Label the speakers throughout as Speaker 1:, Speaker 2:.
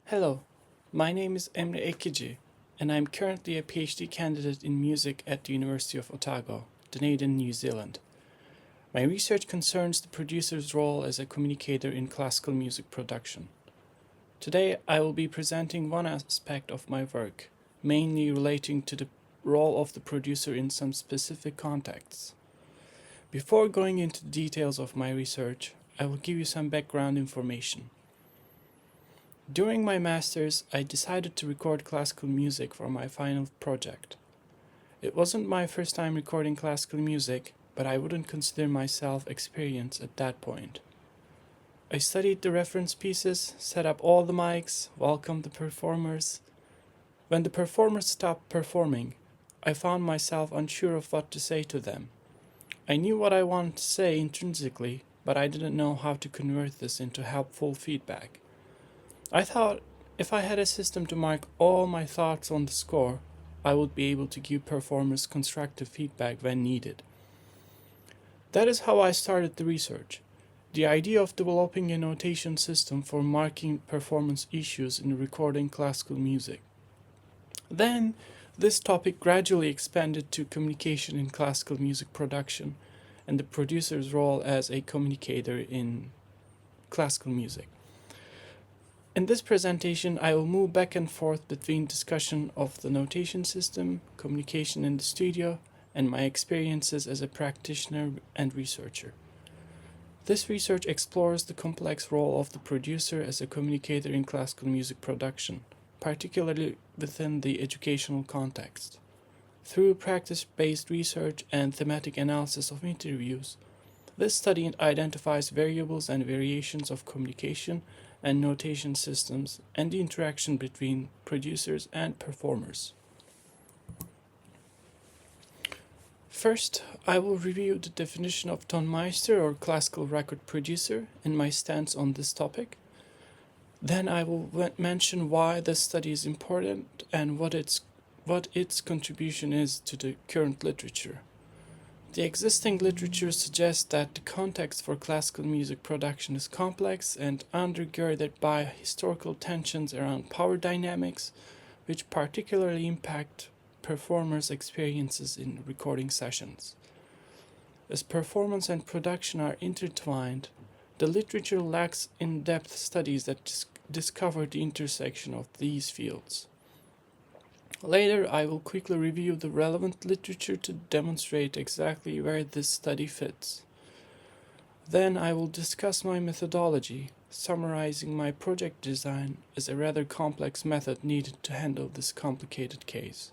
Speaker 1: Hello, my name is Emre Ekici, and I'm currently a PhD candidate in music at the University of Otago, Dunedin, New Zealand. My research concerns the producer's role as a communicator in classical music production. Today, I will be presenting one aspect of my work, mainly relating to the role of the producer in some specific contexts. Before going into the details of my research, I will give you some background information. During my master's, I decided to record classical music for my final project. It wasn't my first time recording classical music, but I wouldn't consider myself experienced at that point. I studied the reference pieces, set up all the mics, welcomed the performers. When the performers stopped performing, I found myself unsure of what to say to them. I knew what I wanted to say intrinsically, but I didn't know how to convert this into helpful feedback. I thought if I had a system to mark all my thoughts on the score, I would be able to give performers constructive feedback when needed. That is how I started the research. The idea of developing a notation system for marking performance issues in recording classical music. Then, this topic gradually expanded to communication in classical music production and the producer's role as a communicator in classical music. In this presentation, I will move back and forth between discussion of the notation system, communication in the studio, and my experiences as a practitioner and researcher. This research explores the complex role of the producer as a communicator in classical music production, particularly within the educational context. Through practice-based research and thematic analysis of interviews, this study identifies variables and variations of communication and notation systems and the interaction between producers and performers. First, I will review the definition of Tonmeister or classical record producer and my stance on this topic. Then I will mention why this study is important and what its contribution is to the current literature. The existing literature suggests that the context for classical music production is complex and undergirded by historical tensions around power dynamics, which particularly impact performers' experiences in recording sessions. As performance and production are intertwined, the literature lacks in-depth studies that discover the intersection of these fields. Later, I will quickly review the relevant literature to demonstrate exactly where this study fits. Then I will discuss my methodology, summarizing my project design as a rather complex method needed to handle this complicated case.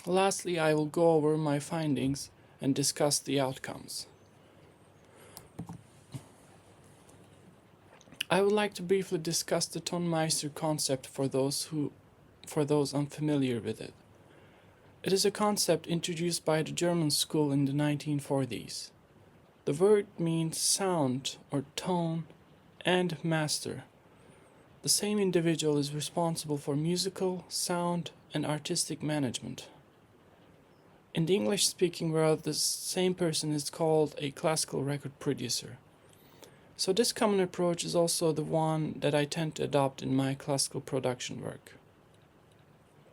Speaker 1: Lastly, I will go over my findings and discuss the outcomes. I would like to briefly discuss the Tonmeister concept for those unfamiliar with it. It is a concept introduced by the German school in the 1940s. The word means sound or tone and master. The same individual is responsible for musical, sound, and artistic management. In the English-speaking world, the same person is called a classical record producer. So this common approach is also the one that I tend to adopt in my classical production work.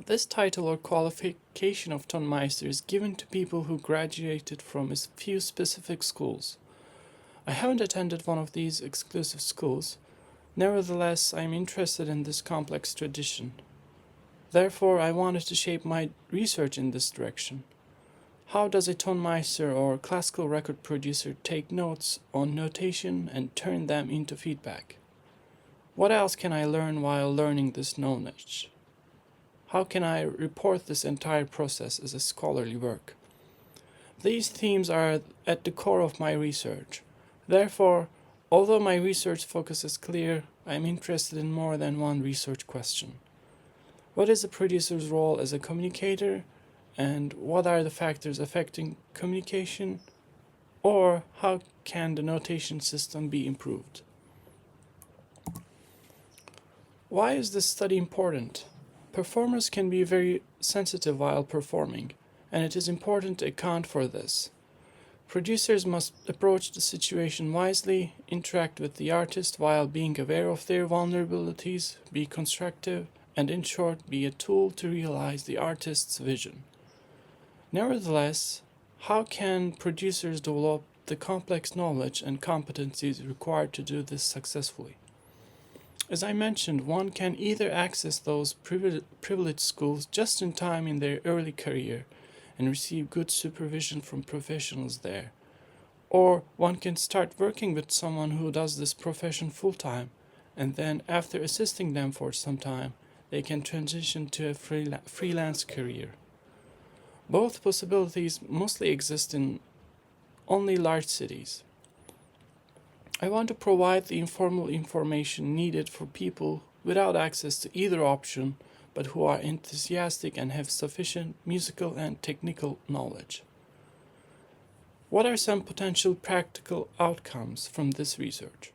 Speaker 1: This title or qualification of Tonmeister is given to people who graduated from a few specific schools. I haven't attended one of these exclusive schools. Nevertheless, I am interested in this complex tradition. Therefore, I wanted to shape my research in this direction. How does a Tonmeister or classical record producer take notes on notation and turn them into feedback? What else can I learn while learning this knowledge? How can I report this entire process as a scholarly work? These themes are at the core of my research. Therefore, although my research focus is clear, I am interested in more than one research question. What is a producer's role as a communicator, and what are the factors affecting communication? Or how can the notation system be improved? Why is this study important? Performers can be very sensitive while performing, and it is important to account for this. Producers must approach the situation wisely, interact with the artist while being aware of their vulnerabilities, be constructive, and in short, be a tool to realize the artist's vision. Nevertheless, how can producers develop the complex knowledge and competencies required to do this successfully? As I mentioned, one can either access those privileged schools just in time in their early career and receive good supervision from professionals there, or one can start working with someone who does this profession full time, and then, after assisting them for some time, they can transition to a freelance career. Both possibilities mostly exist in only large cities. I want to provide the informal information needed for people without access to either option, but who are enthusiastic and have sufficient musical and technical knowledge. What are some potential practical outcomes from this research?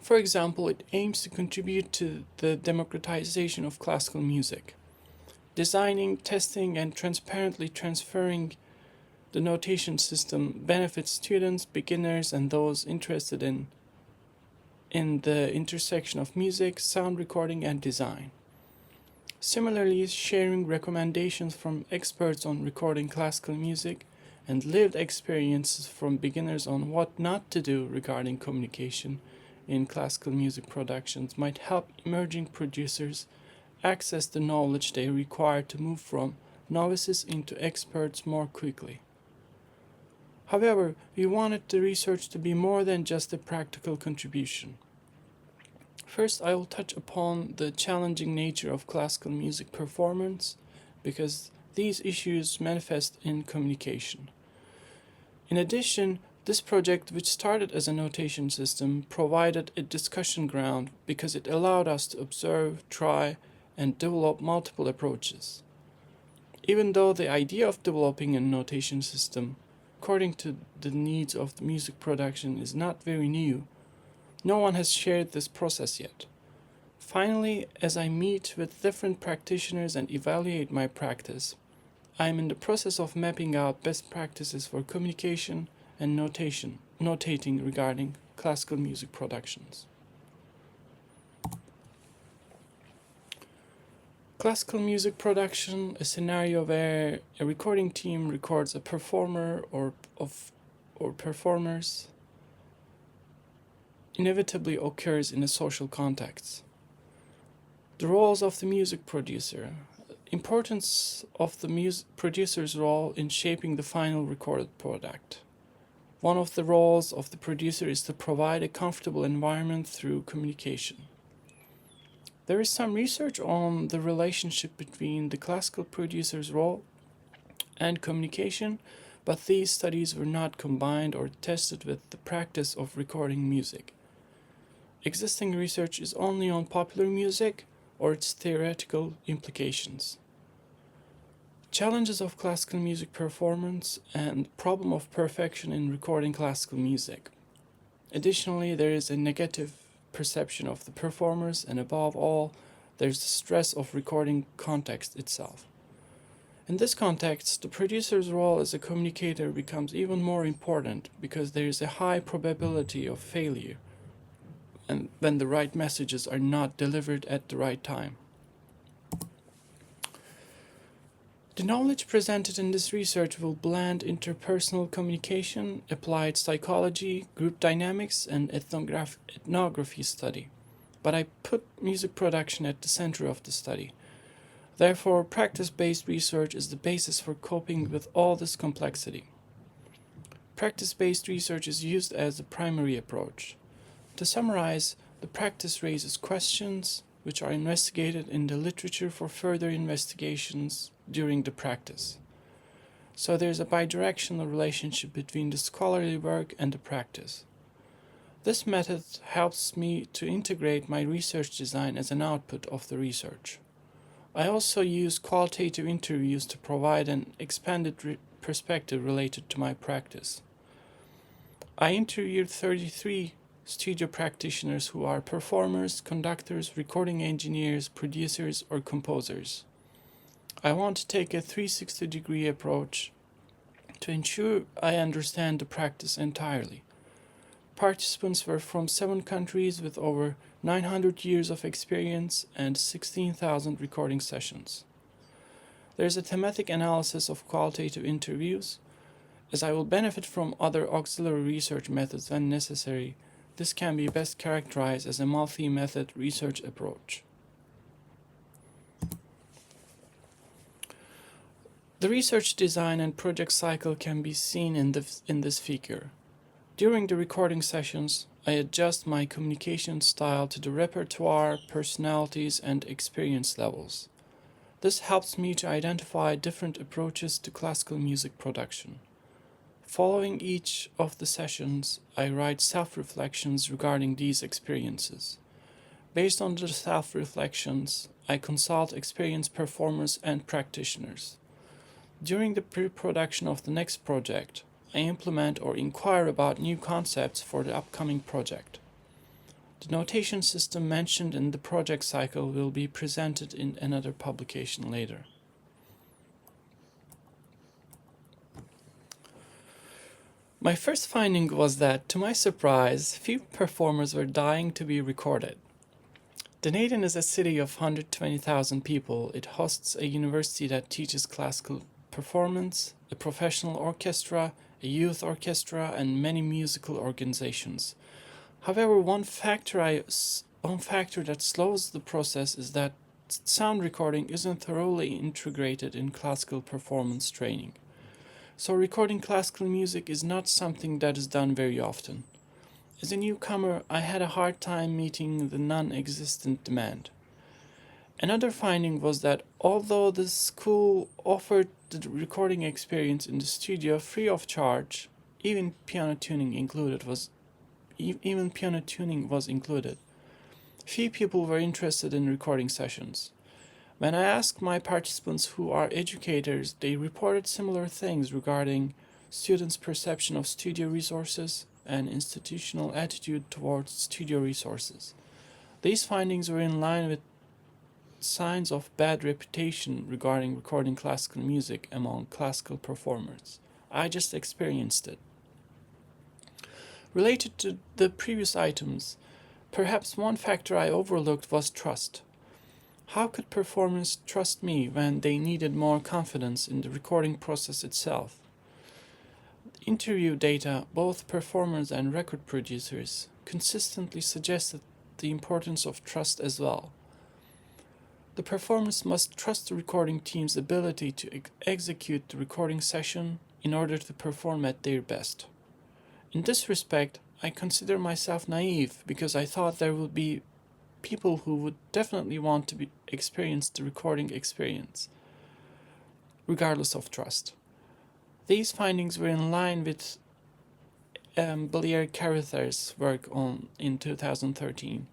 Speaker 1: For example, it aims to contribute to the democratization of classical music. Designing, testing, and transparently transferring the notation system benefits students, beginners, and those interested in the intersection of music, sound recording, and design. Similarly, sharing recommendations from experts on recording classical music and lived experiences from beginners on what not to do regarding communication in classical music productions might help emerging producers access the knowledge they require to move from novices into experts more quickly. However, we wanted the research to be more than just a practical contribution. First, I will touch upon the challenging nature of classical music performance because these issues manifest in communication. In addition, this project, which started as a notation system, provided a discussion ground because it allowed us to observe, try, and develop multiple approaches. Even though the idea of developing a notation system according to the needs of the music production is not very new, no one has shared this process yet. Finally, as I meet with different practitioners and evaluate my practice, I am in the process of mapping out best practices for communication and notating regarding classical music productions. Classical music production, a scenario where a recording team records a performer or performers, inevitably occurs in a social context. The roles of the music producer. Importance of the producer's role in shaping the final recorded product. One of the roles of the producer is to provide a comfortable environment through communication. There is some research on the relationship between the classical producer's role and communication, but these studies were not combined or tested with the practice of recording music. Existing research is only on popular music or its theoretical implications. Challenges of classical music performance and problem of perfection in recording classical music. Additionally, there is a negative perception of the performers, and above all, there's the stress of recording context itself. In this context, the producer's role as a communicator becomes even more important because there is a high probability of failure and when the right messages are not delivered at the right time. The knowledge presented in this research will blend interpersonal communication, applied psychology, group dynamics, and ethnography study. But I put music production at the center of the study. Therefore, practice-based research is the basis for coping with all this complexity. Practice-based research is used as the primary approach. To summarize, the practice raises questions which are investigated in the literature for further investigations during the practice. So there's a bidirectional relationship between the scholarly work and the practice. This method helps me to integrate my research design as an output of the research. I also use qualitative interviews to provide an expanded perspective related to my practice. I interviewed 33 studio practitioners who are performers, conductors, recording engineers, producers, or composers. I want to take a 360-degree approach to ensure I understand the practice entirely. Participants were from 7 countries with over 900 years of experience and 16,000 recording sessions. There is a thematic analysis of qualitative interviews. As I will benefit from other auxiliary research methods when necessary, this can be best characterized as a multi-method research approach. The research design and project cycle can be seen in this figure. During the recording sessions, I adjust my communication style to the repertoire, personalities, and experience levels. This helps me to identify different approaches to classical music production. Following each of the sessions, I write self-reflections regarding these experiences. Based on the self-reflections, I consult experienced performers and practitioners. During the pre-production of the next project, I implement or inquire about new concepts for the upcoming project. The notation system mentioned in the project cycle will be presented in another publication later. My first finding was that, to my surprise, few performers were dying to be recorded. Dunedin is a city of 120,000 people. It hosts a university that teaches classical performance, a professional orchestra, a youth orchestra, and many musical organizations. However, one factor that slows the process is that sound recording isn't thoroughly integrated in classical performance training. So recording classical music is not something that is done very often. As a newcomer, I had a hard time meeting the non-existent demand. Another finding was that although the school offered the recording experience in the studio free of charge, even piano tuning was included. Few people were interested in recording sessions. When I asked my participants who are educators, they reported similar things regarding students' perception of studio resources and institutional attitude towards studio resources. These findings were in line with signs of bad reputation regarding recording classical music among classical performers. I just experienced it. Related to the previous items, perhaps one factor I overlooked was trust. How could performers trust me when they needed more confidence in the recording process itself? Interview data, both performers and record producers, consistently suggested the importance of trust as well. The performers must trust the recording team's ability to execute the recording session in order to perform at their best. In this respect, I consider myself naive because I thought there would be people who would definitely want to experience the recording experience, regardless of trust. These findings were in line with Belier Carather's work in 2013.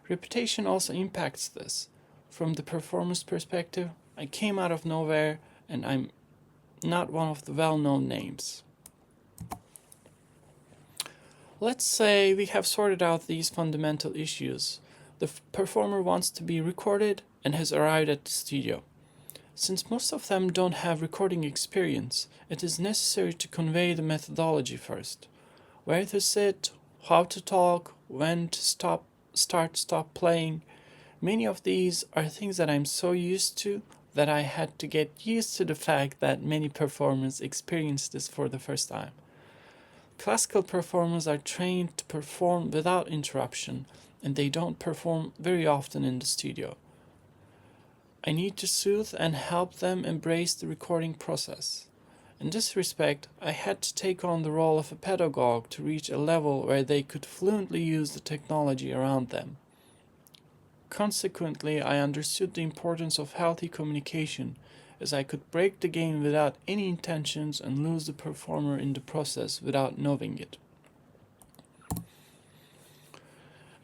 Speaker 1: Reputation also impacts this. From the performer's perspective, I came out of nowhere and I'm not one of the well-known names. Let's say we have sorted out these fundamental issues. The performer wants to be recorded and has arrived at the studio. Since most of them don't have recording experience, it is necessary to convey the methodology first. Where to sit, how to talk, when to stop playing. Many of these are things that I'm so used to that I had to get used to the fact that many performers experience this for the first time. Classical performers are trained to perform without interruption, and they don't perform very often in the studio. I need to soothe and help them embrace the recording process. In this respect, I had to take on the role of a pedagogue to reach a level where they could fluently use the technology around them. Consequently, I understood the importance of healthy communication, as I could break the game without any intentions and lose the performer in the process without knowing it.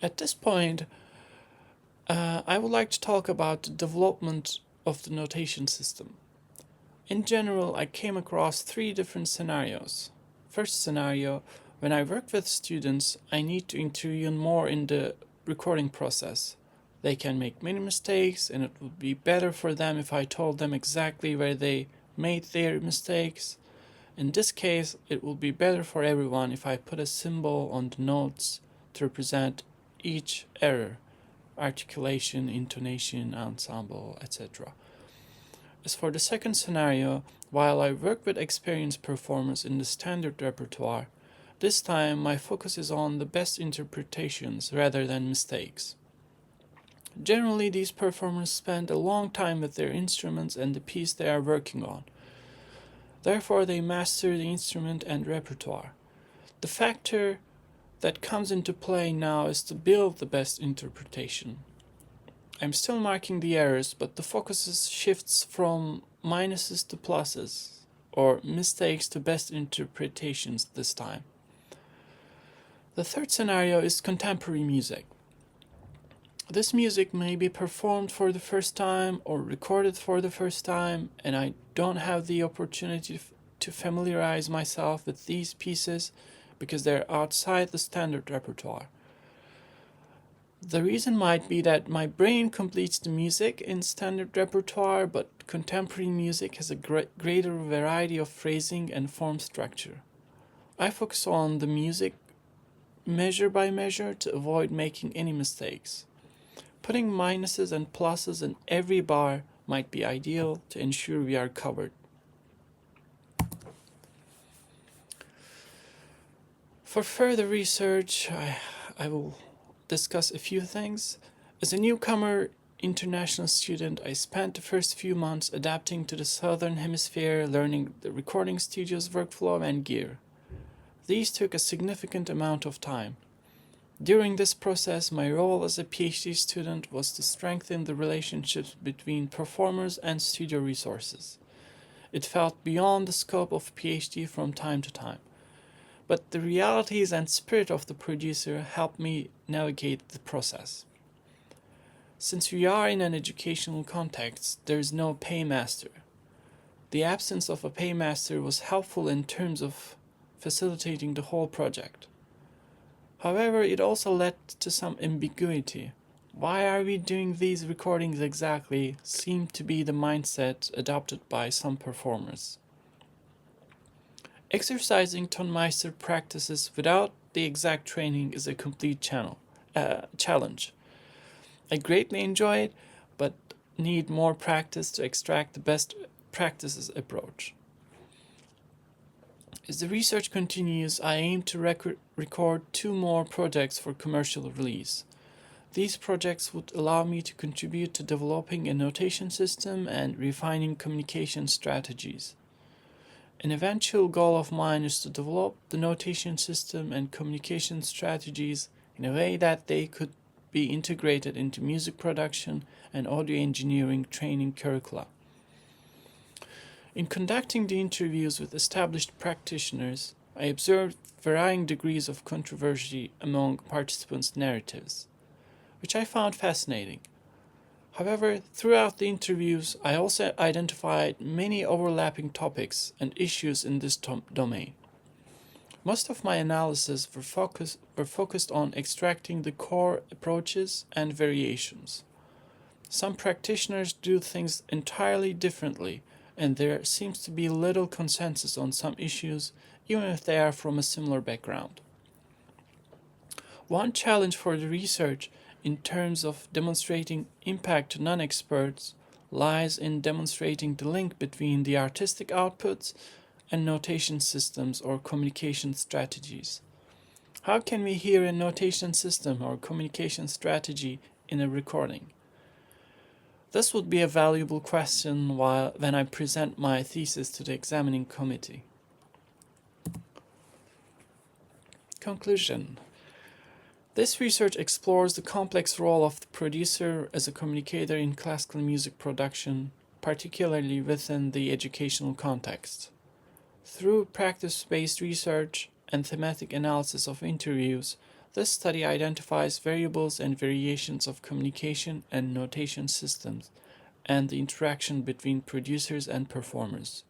Speaker 1: At this point, I would like to talk about the development of the notation system. In general, I came across 3 different scenarios. First scenario, when I work with students, I need to intervene more in the recording process. They can make many mistakes, and it would be better for them if I told them exactly where they made their mistakes. In this case, it will be better for everyone if I put a symbol on the notes to represent each error: articulation, intonation, ensemble, etc. As for the second scenario, while I work with experienced performers in the standard repertoire, this time my focus is on the best interpretations rather than mistakes. Generally, these performers spend a long time with their instruments and the piece they are working on. Therefore, they master the instrument and repertoire. The factor that comes into play now is to build the best interpretation. I'm still marking the errors, but the focus shifts from minuses to pluses, or mistakes to best interpretations this time. The third scenario is contemporary music. This music may be performed for the first time or recorded for the first time, and I don't have the opportunity to familiarize myself with these pieces because they're outside the standard repertoire. The reason might be that my brain completes the music in standard repertoire, but contemporary music has a greater variety of phrasing and form structure. I focus on the music measure by measure to avoid making any mistakes. Putting minuses and pluses in every bar might be ideal to ensure we are covered. For further research, I will discuss a few things. As a newcomer international student, I spent the first few months adapting to the Southern Hemisphere, learning the recording studio's workflow and gear. These took a significant amount of time. During this process, my role as a PhD student was to strengthen the relationships between performers and studio resources. It felt beyond the scope of PhD from time to time, but the realities and spirit of the producer helped me navigate the process. Since we are in an educational context, there is no paymaster. The absence of a paymaster was helpful in terms of facilitating the whole project. However, it also led to some ambiguity. Why are we doing these recordings exactly seemed to be the mindset adopted by some performers. Exercising Tonmeister practices without the exact training is a complete challenge. I greatly enjoy it, but need more practice to extract the best practices approach. As the research continues, I aim to record 2 more projects for commercial release. These projects would allow me to contribute to developing a notation system and refining communication strategies. An eventual goal of mine is to develop the notation system and communication strategies in a way that they could be integrated into music production and audio engineering training curricula. In conducting the interviews with established practitioners, I observed varying degrees of controversy among participants' narratives, which I found fascinating. However, throughout the interviews, I also identified many overlapping topics and issues in this domain. Most of my analysis were focused on extracting the core approaches and variations. Some practitioners do things entirely differently, and there seems to be little consensus on some issues, even if they are from a similar background. One challenge for the research in terms of demonstrating impact to non-experts lies in demonstrating the link between the artistic outputs and notation systems or communication strategies. How can we hear a notation system or communication strategy in a recording? This would be a valuable question when I present my thesis to the examining committee. Conclusion. This research explores the complex role of the producer as a communicator in classical music production, particularly within the educational context. Through practice-based research and thematic analysis of interviews, this study identifies variables and variations of communication and notation systems and the interaction between producers and performers.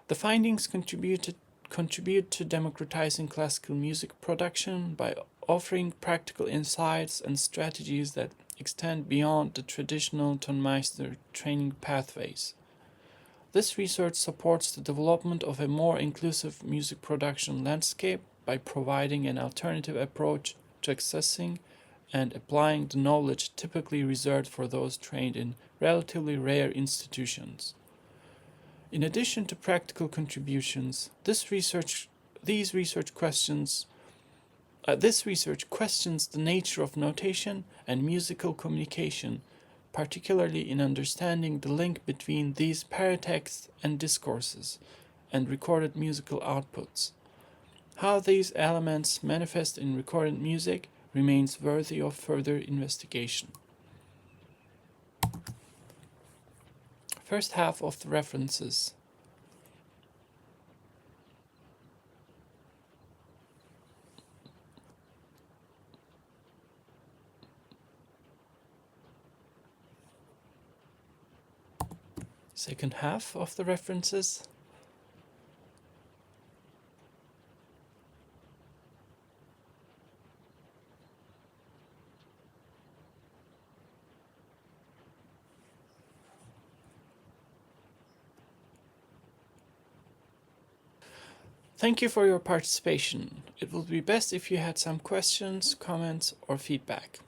Speaker 1: The findings contribute to democratizing classical music production by offering practical insights and strategies that extend beyond the traditional Tonmeister training pathways. This research supports the development of a more inclusive music production landscape by providing an alternative approach to accessing and applying the knowledge typically reserved for those trained in relatively rare institutions. In addition to practical contributions, this research questions the nature of notation and musical communication, particularly in understanding the link between these paratexts and discourses and recorded musical outputs. How these elements manifest in recorded music remains worthy of further investigation. First half of the references. Second half of the references. Thank you for your participation. It would be best if you had some questions, comments, or feedback.